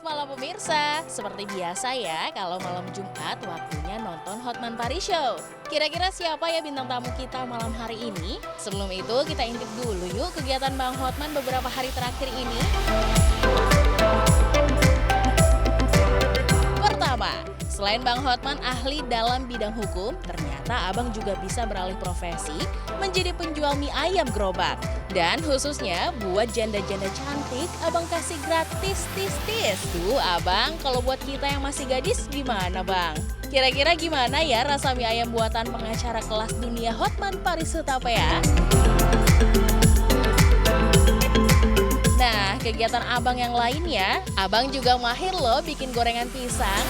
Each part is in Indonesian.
malam pemirsa. Seperti biasa ya, kalau malam Jumat waktunya nonton Hotman Paris Show. Kira-kira siapa ya bintang tamu kita malam hari ini? Sebelum itu kita intip dulu yuk kegiatan Bang Hotman beberapa hari terakhir ini. Pertama, selain Bang Hotman ahli dalam bidang hukum, ternyata Abang juga bisa beralih profesi menjadi penjual mie ayam gerobak. Dan khususnya buat janda-janda cantik, Abang kasih gratis tis-tis. Tuh Abang, kalau buat kita yang masih gadis gimana Bang? Kira-kira gimana ya rasa mie ayam buatan pengacara kelas dunia Hotman Paris Hutapea? Nah, kegiatan Abang yang lainnya, Abang juga mahir loh bikin gorengan pisang.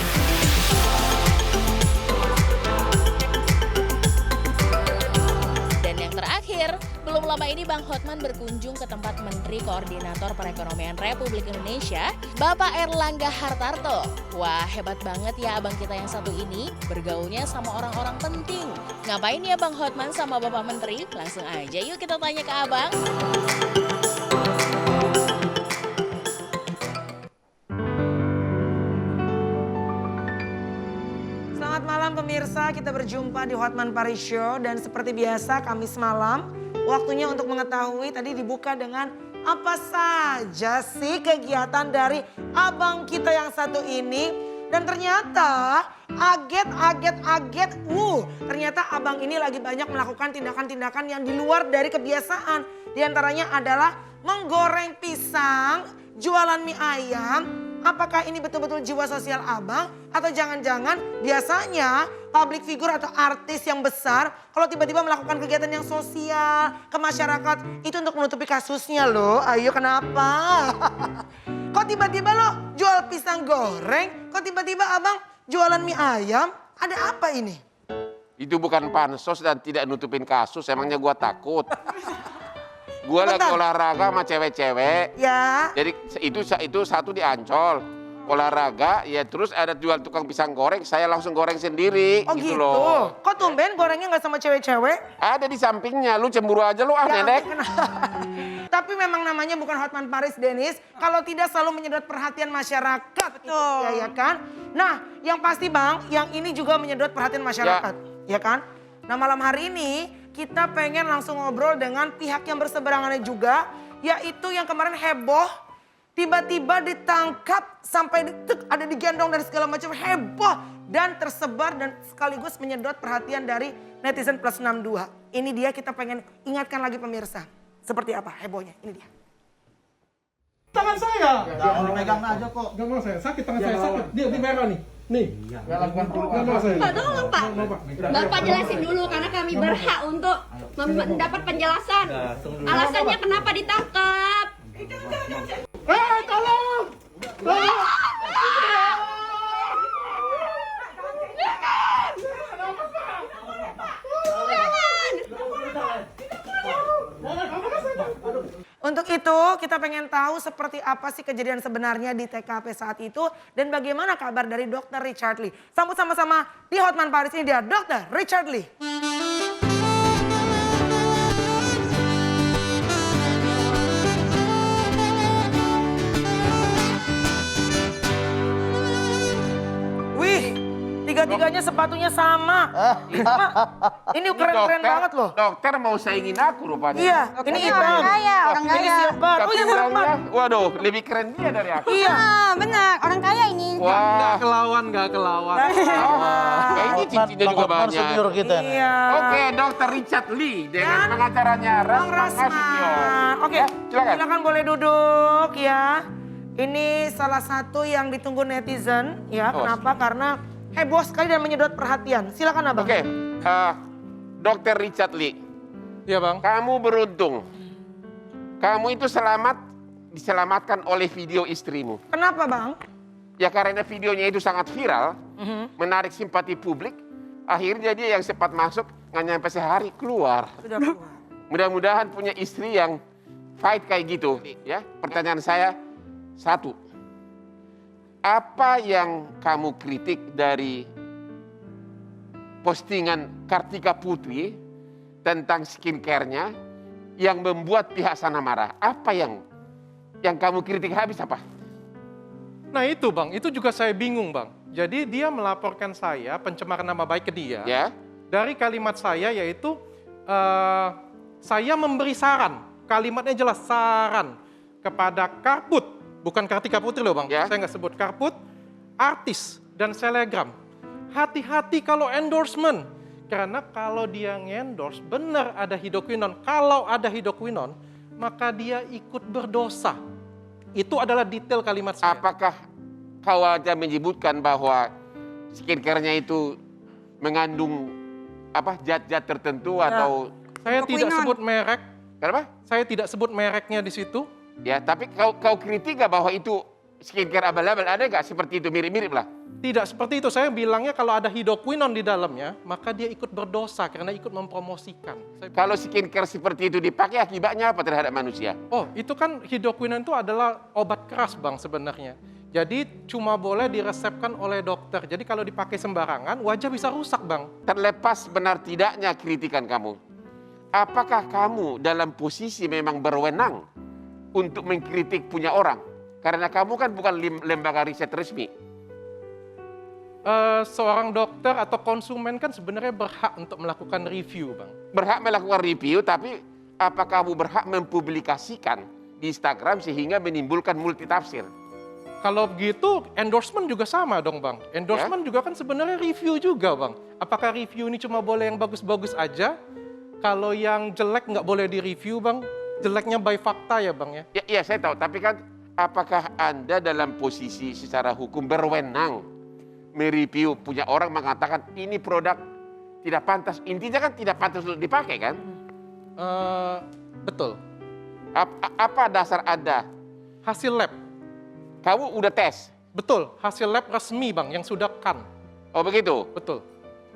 Dan yang terakhir, belum lama ini Bang Hotman berkunjung ke tempat Menteri Koordinator Perekonomian Republik Indonesia, Bapak Erlangga Hartarto. Wah, hebat banget ya abang kita yang satu ini, bergaulnya sama orang-orang penting. Ngapain ya Bang Hotman sama Bapak Menteri? Langsung aja yuk kita tanya ke abang. Selamat malam pemirsa, kita berjumpa di Hotman Paris Show dan seperti biasa Kamis malam waktunya untuk mengetahui tadi dibuka dengan apa saja sih kegiatan dari abang kita yang satu ini. Dan ternyata ternyata abang ini lagi banyak melakukan tindakan-tindakan yang di luar dari kebiasaan. Di antaranya adalah menggoreng pisang, jualan mie ayam. Apakah ini betul-betul jiwa sosial abang? Atau jangan-jangan biasanya public figure atau artis yang besar kalau tiba-tiba melakukan kegiatan yang sosial ke masyarakat itu untuk menutupi kasusnya loh. Ayo kenapa? Kok tiba-tiba lo jual pisang goreng? Kok tiba-tiba abang jualan mie ayam? Ada apa ini? Itu bukan pansos dan tidak nutupin kasus, emangnya gua takut. Gua lagi olahraga sama cewek-cewek. Ya. Jadi itu satu di Ancol. Olahraga, ya terus ada jual tukang pisang goreng, saya langsung goreng sendiri. Oh gitu. Loh. Kok tumben gorengnya nggak sama cewek-cewek? Ada di sampingnya, lu cemburu aja lu Ya, nenek. Tapi memang namanya bukan Hotman Paris Dennis kalau tidak selalu menyedot perhatian masyarakat. Betul. Ya kan? Nah, yang pasti Bang, yang ini juga menyedot perhatian masyarakat. Ya kan? Nah, malam hari ini kita pengen langsung ngobrol dengan pihak yang berseberangannya juga, yaitu yang kemarin heboh, tiba-tiba ditangkap sampai ada digendong dan segala macam, heboh dan tersebar dan sekaligus menyedot perhatian dari netizen plus 62. Ini dia kita pengen ingatkan lagi pemirsa. Seperti apa hebohnya, ini dia. Tangan saya. Jangan megang aja kok. Gak mau saya, sakit tangan saya sakit. Dia di merah nih. Nih. Gak lakukan dulu. Gak mau saya. Pak, tolong Pak. Bapak jelasin dulu karena kami berhak untuk mendapat penjelasan. Alasannya kenapa ditangkap? Tolong. Untuk itu kita pengen tahu seperti apa sih kejadian sebenarnya di TKP saat itu dan bagaimana kabar dari Dr. Richard Lee. Sambut sama-sama di Hotman Paris, ini dia Dr. Richard Lee. Wih, tiga-tiganya sepatunya sama. Ini keren-keren banget loh. Dokter mau saingin aku rupanya. Iya, ini hitam. Orang kaya, orang Ini kaya. silver. Oh Tapi iya, sama. orangnya, waduh, lebih keren dia dari aku. Iya. Ah, benar, orang kaya ini. Wah, Gak kelawan. kayaknya cincinnya juga banyak. senior kita nih. Iya. Oke, Dr. Richard Lee dengan Dan pengacaranya Bang Rasma Rasma. Nasution. Oke, Ya, silakan. silakan boleh duduk ya. Ini salah satu yang ditunggu netizen ya. Oh, Kenapa? Karena heboh sekali dan menyedot perhatian. Silakan Abang. Oke, Dr. Richard Lee, Iya bang. kamu beruntung. Kamu itu diselamatkan oleh video istrimu. Kenapa Bang? Ya karena videonya itu sangat viral, menarik simpati publik. Akhirnya dia yang sempat masuk, nggak nyampe sehari keluar. Sudah keluar. Mudah-mudahan punya istri yang fight kayak gitu. Ya, pertanyaan saya satu, apa yang kamu kritik dari postingan Kartika Putri tentang skincare-nya yang membuat pihak sana marah? Apa yang kamu kritik habis apa? Nah Nah itu Bang, itu juga saya bingung Bang. Jadi dia melaporkan saya pencemaran nama baik ke dia. Ya. Dari kalimat saya yaitu saya memberi saran, kalimatnya jelas saran kepada Karput, bukan Kartika Putri loh Bang, Ya. saya nggak sebut Karput, artis dan selegram. Hati-hati kalau endorsement, karena kalau dia endorse benar ada hidroquinon, kalau ada hidroquinon maka dia ikut berdosa. Itu adalah detail kalimat saya. Apakah kau ada menyebutkan bahwa skincare-nya itu mengandung zat-zat tertentu atau Saya tidak sebut merek, kenapa? saya tidak sebut mereknya di situ. Ya, tapi kau kritik gak bahwa itu skincare abal-abal? Ada gak seperti itu mirip-mirip lah? Tidak seperti itu, saya bilangnya kalau ada hidroquinon di dalamnya, maka dia ikut berdosa karena ikut mempromosikan. Kalau skincare seperti itu dipakai akibatnya apa terhadap manusia? Oh, itu kan hidroquinon itu adalah obat keras Bang sebenarnya. Jadi cuma boleh diresepkan oleh dokter. Jadi kalau dipakai sembarangan, wajah bisa rusak Bang. Terlepas benar tidaknya kritikan kamu, apakah kamu dalam posisi memang berwenang untuk mengkritik punya orang? Karena kamu kan bukan lembaga riset resmi. Seorang dokter atau konsumen kan sebenarnya berhak untuk melakukan review Bang. Berhak melakukan review, tapi apakah kamu berhak mempublikasikan di Instagram sehingga menimbulkan multitafsir? Kalau begitu endorsement juga sama dong Bang. Endorsement juga kan sebenarnya review juga Bang. Apakah review ini cuma boleh yang bagus-bagus aja? Kalau yang jelek nggak boleh di-review Bang? Jeleknya by fakta ya Bang ya? Iya saya tahu, tapi kan apakah Anda dalam posisi secara hukum berwenang mereview punya orang mengatakan ini produk tidak pantas? Intinya kan tidak pantas untuk dipakai kan? Betul. Apa dasar Anda? Hasil lab. Kamu udah tes? Betul, hasil lab resmi Bang yang sudah kan. Oh begitu? Betul.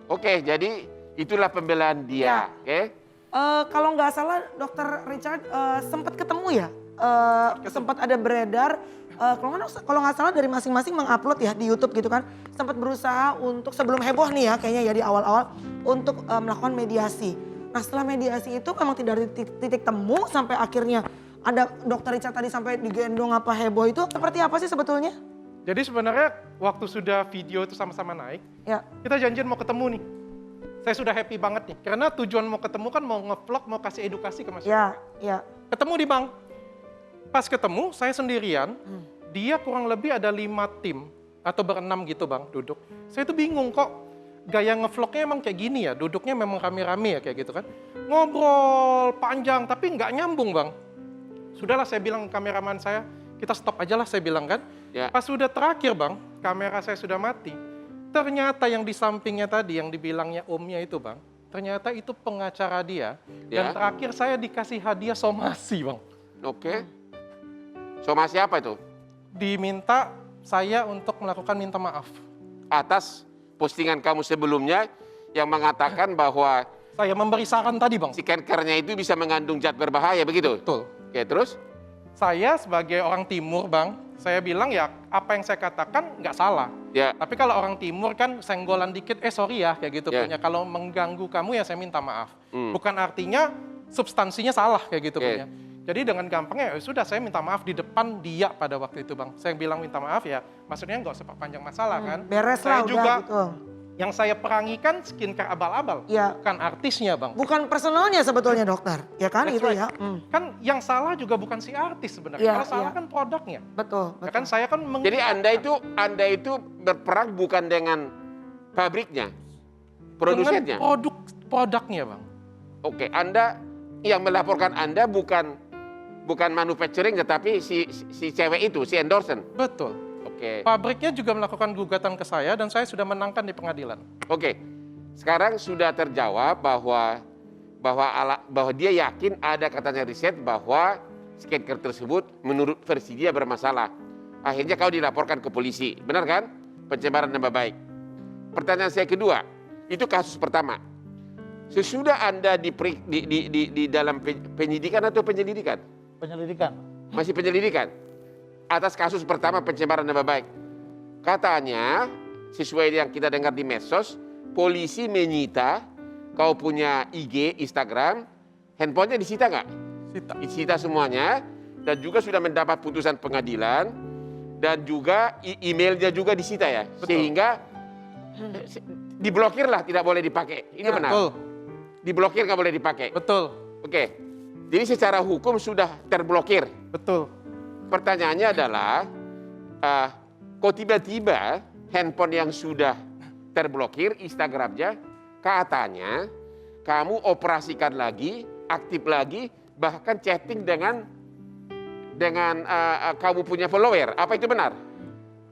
Oke, jadi itulah pembelaan dia. Oke? Kalau nggak salah Dokter Richard sempat ketemu ya, sempat ada beredar. Kalau nggak salah dari masing-masing mengupload ya di YouTube gitu kan, sempat berusaha untuk sebelum heboh nih ya kayaknya ya di awal-awal untuk melakukan mediasi. Nah setelah mediasi itu memang tidak ada titik temu sampai akhirnya ada Dokter Richard tadi sampai digendong apa heboh itu seperti apa sih sebetulnya? Jadi sebenarnya waktu sudah video itu sama-sama naik, Ya. kita janjian mau ketemu nih. Saya sudah happy banget nih, karena tujuan mau ketemu kan mau nge-vlog, mau kasih edukasi ke masyarakat. Ya. Ketemu di Bang. Pas ketemu, saya sendirian, dia kurang lebih ada 5 tim, atau berenam gitu Bang, duduk. Saya tuh bingung kok, gaya nge-vlognya emang kayak gini ya, duduknya memang rame-rame ya kayak gitu kan. Ngobrol panjang, tapi nggak nyambung Bang. Sudahlah saya bilang ke kameraman saya, kita stop aja lah saya bilang kan. Ya. Pas sudah terakhir Bang, kamera saya sudah mati. Ternyata yang di sampingnya tadi, yang dibilangnya omnya itu Bang, ternyata itu pengacara dia. Dan Ya. terakhir saya dikasih hadiah somasi Bang. Oke. Somasi apa itu? Diminta saya untuk melakukan minta maaf. Atas postingan kamu sebelumnya yang mengatakan bahwa Saya memberi saran tadi Bang. skincare-nya itu bisa mengandung zat berbahaya, begitu? Betul. Oke, terus? Saya sebagai orang timur Bang, saya bilang ya apa yang saya katakan nggak salah. Ya. Tapi kalau orang timur kan senggolan dikit, sorry ya kayak gitu Ya. punya. Kalau mengganggu kamu ya saya minta maaf. Hmm. Bukan artinya substansinya salah kayak gitu Oke. punya. Jadi dengan gampangnya ya sudah saya minta maaf di depan dia pada waktu itu Bang. Saya bilang minta maaf ya, maksudnya nggak usah panjang masalah kan. Beres Saya lah juga udah gitu. yang saya perangi kan skincare abal-abal, Iya. bukan artisnya Bang. Bukan personalnya sebetulnya dokter, ya kan That's itu right. ya. Kan yang salah juga bukan si artis sebenarnya. Iya, Kalau salah iya. kan produknya. Betul, Ya kan saya kan Jadi Anda itu berperang bukan dengan pabriknya, produsennya. dengan produknya Bang. Oke, Anda yang melaporkan Anda bukan manufacturing tetapi si cewek itu, si endorsement. Betul. Oke. Pabriknya juga melakukan gugatan ke saya dan saya sudah menangkan di pengadilan. Oke. Sekarang sudah terjawab bahwa dia yakin ada katanya riset bahwa skincare tersebut menurut versi dia bermasalah. Akhirnya kau dilaporkan ke polisi. Benar kan? Pencemaran nama baik. Pertanyaan saya kedua, itu kasus pertama. Sesudah Anda di dalam penyidikan atau penyelidikan? Penyelidikan. Masih penyelidikan. Atas kasus pertama pencemaran nama baik. Katanya, sesuai yang kita dengar di medsos, polisi menyita, kau punya IG, Instagram, handphonenya disita nggak? Sita. Disita semuanya, dan juga sudah mendapat putusan pengadilan, dan juga emailnya juga disita ya. Betul. Sehingga diblokir lah, tidak boleh dipakai. Itu benar. Betul, Diblokir nggak boleh dipakai. betul, Oke. Jadi secara hukum sudah terblokir. betul. Pertanyaannya adalah, kok tiba-tiba handphone yang sudah terblokir Instagramnya, katanya kamu operasikan lagi, aktif lagi, bahkan chatting dengan kamu punya follower. Apa itu benar?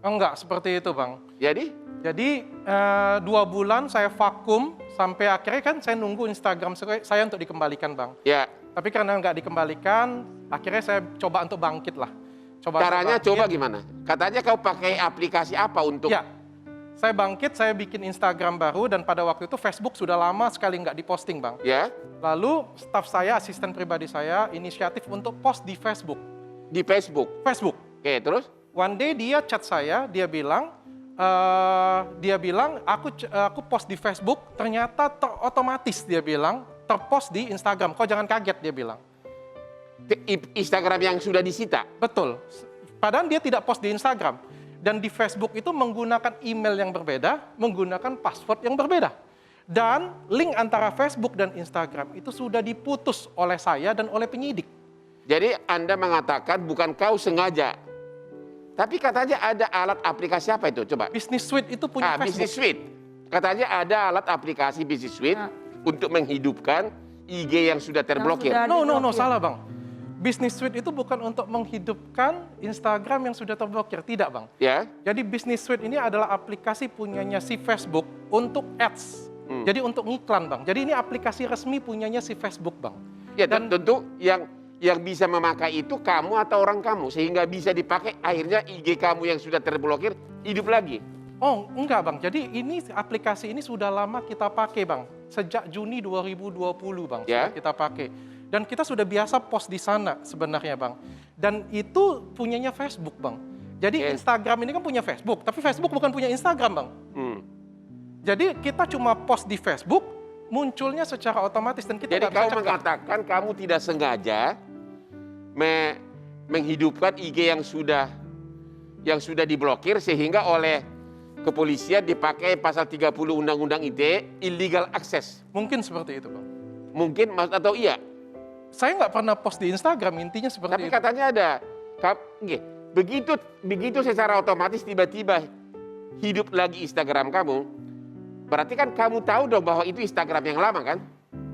Enggak seperti itu, Bang. Jadi 2 bulan saya vakum sampai akhirnya kan saya nunggu Instagram saya untuk dikembalikan, Bang. ya, Tapi karena nggak dikembalikan, akhirnya saya coba untuk bangkit lah. caranya coba gimana? Katanya kau pakai aplikasi apa untuk? Ya, saya bangkit, saya bikin Instagram baru dan pada waktu itu Facebook sudah lama sekali nggak diposting, Bang. Ya, Lalu staf saya, asisten pribadi saya, inisiatif untuk post di Facebook. di Facebook. Facebook. Oke, terus? One day dia chat saya, dia bilang, aku post di Facebook, ternyata otomatis dia bilang, terpost di Instagram. Kau jangan kaget, dia bilang. Instagram yang sudah disita. Betul. Padahal dia tidak post di Instagram. Dan di Facebook itu menggunakan email yang berbeda, menggunakan password yang berbeda. Dan link antara Facebook dan Instagram itu sudah diputus oleh saya dan oleh penyidik. Jadi Anda mengatakan bukan kau sengaja. Tapi katanya ada alat aplikasi apa itu? Coba. Business Suite itu punya Facebook. Business Suite. Katanya ada alat aplikasi Business Suite untuk menghidupkan IG yang sudah terblokir. No, salah, Bang. Business Suite itu bukan untuk menghidupkan Instagram yang sudah terblokir, tidak, Bang. Ya. Jadi Business Suite ini adalah aplikasi punyanya si Facebook untuk ads. Jadi untuk ngiklan, Bang. Jadi ini aplikasi resmi punyanya si Facebook, Bang. Ya, dan tentu yang bisa memakai itu kamu atau orang kamu sehingga bisa dipakai akhirnya IG kamu yang sudah terblokir hidup lagi. Oh, enggak, Bang. Jadi ini aplikasi ini sudah lama kita pakai, Bang. Sejak Juni 2020, Bang, Ya. sudah kita pakai. Dan kita sudah biasa post di sana sebenarnya, Bang. Dan itu punyanya Facebook, Bang. Jadi Instagram ini kan punya Facebook, tapi Facebook bukan punya Instagram, Bang. Jadi kita cuma post di Facebook, munculnya secara otomatis dan kita Jadi nggak bisa kau cegah. mengatakan kamu tidak sengaja menghidupkan IG yang sudah diblokir sehingga oleh kepolisian dipakai pasal 30 Undang-Undang ITE illegal access. Mungkin seperti itu, Bang. Mungkin atau iya. Saya nggak pernah post di Instagram, intinya seperti Tapi itu. katanya ada. Begitu secara otomatis tiba-tiba hidup lagi Instagram kamu. Berarti kan kamu tahu dong bahwa itu Instagram yang lama kan?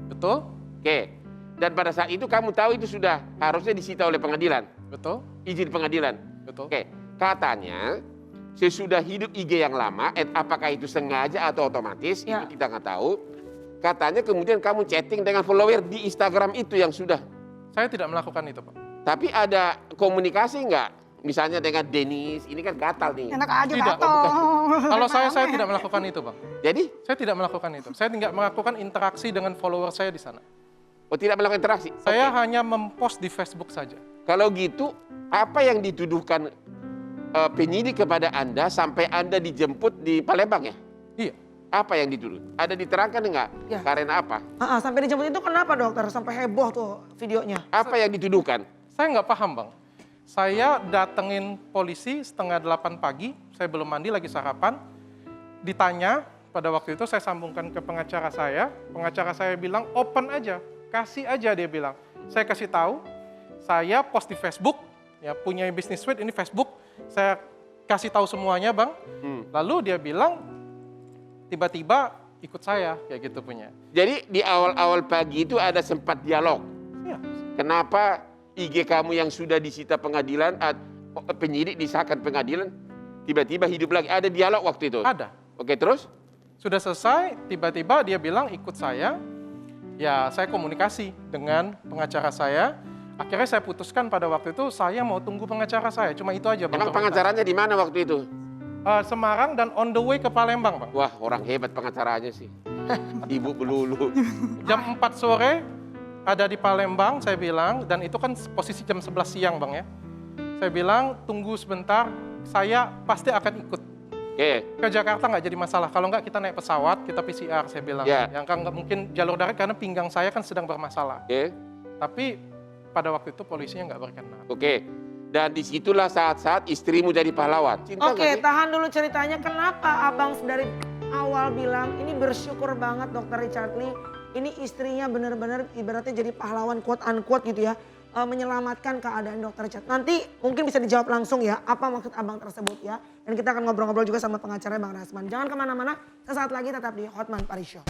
Betul? Oke. Dan pada saat itu kamu tahu itu sudah harusnya disita oleh pengadilan. Betul? Izin pengadilan. Betul? Oke. Katanya sesudah hidup IG yang lama, apakah itu sengaja atau otomatis, itu kita nggak tahu. Katanya kemudian kamu chatting dengan follower di Instagram itu yang sudah. Saya tidak melakukan itu, Pak. Tapi ada komunikasi nggak? Misalnya dengan Denis, ini kan gatal nih. Enak aja Tidak. gatal. Kalau saya tidak melakukan itu, Bang. Jadi, Saya tidak melakukan itu. Saya tidak melakukan interaksi dengan follower saya di sana. tidak melakukan interaksi. Saya Oke. hanya mempost di Facebook saja. Kalau gitu, apa yang dituduhkan penyidik kepada Anda sampai Anda dijemput di Palembang ya? Iya. Apa yang dituduh? Ada diterangkan enggak? Ya. Karena apa? Sampai dijemput itu kenapa dokter? Sampai heboh tuh videonya. Apa yang dituduhkan? Saya nggak paham, Bang. Saya datengin polisi setengah 8 pagi, saya belum mandi, lagi sarapan. Ditanya, pada waktu itu saya sambungkan ke pengacara saya bilang open aja, kasih aja, dia bilang. Saya kasih tahu, saya post di Facebook, ya punya Business Suite, ini Facebook, saya kasih tahu semuanya, Bang. Lalu dia bilang, tiba-tiba ikut saya, kayak gitu punya. Jadi di awal-awal pagi itu ada sempat dialog. Ya, Kenapa IG kamu yang sudah disita pengadilan, penyidik disahkan pengadilan, tiba-tiba hidup lagi? Ada dialog waktu itu? ada. Oke, terus? Sudah selesai, tiba-tiba dia bilang ikut saya. Ya, saya komunikasi dengan pengacara saya. Akhirnya saya putuskan pada waktu itu saya mau tunggu pengacara saya. Cuma itu aja, Bang. Emang pengacaranya di mana waktu itu? Semarang dan on the way ke Palembang, Bang. Wah, orang hebat pengacaranya sih. Ibu belulu. Jam 4 sore ada di Palembang, saya bilang, dan itu kan posisi jam 11 siang, Bang ya. Saya bilang, tunggu sebentar, saya pasti akan ikut. Oke. Ke Jakarta nggak jadi masalah, kalau nggak kita naik pesawat, kita PCR, saya bilang. Ya. Yang kan nggak mungkin jalur darat karena pinggang saya kan sedang bermasalah. Oke. Tapi pada waktu itu polisinya nggak berkenan. Oke. Dan disitulah saat-saat istrimu jadi pahlawan. Cinta Oke, nggak sih? tahan dulu ceritanya. Kenapa abang dari awal bilang ini bersyukur banget Dr. Richard Lee. Ini istrinya benar-benar ibaratnya jadi pahlawan quote unquote gitu ya. Menyelamatkan keadaan Dr. Richard. Nanti mungkin bisa dijawab langsung ya apa maksud abang tersebut ya. Dan kita akan ngobrol-ngobrol juga sama pengacaranya Bang Rasman. Jangan kemana-mana, sesaat lagi tetap di Hotman Paris Show.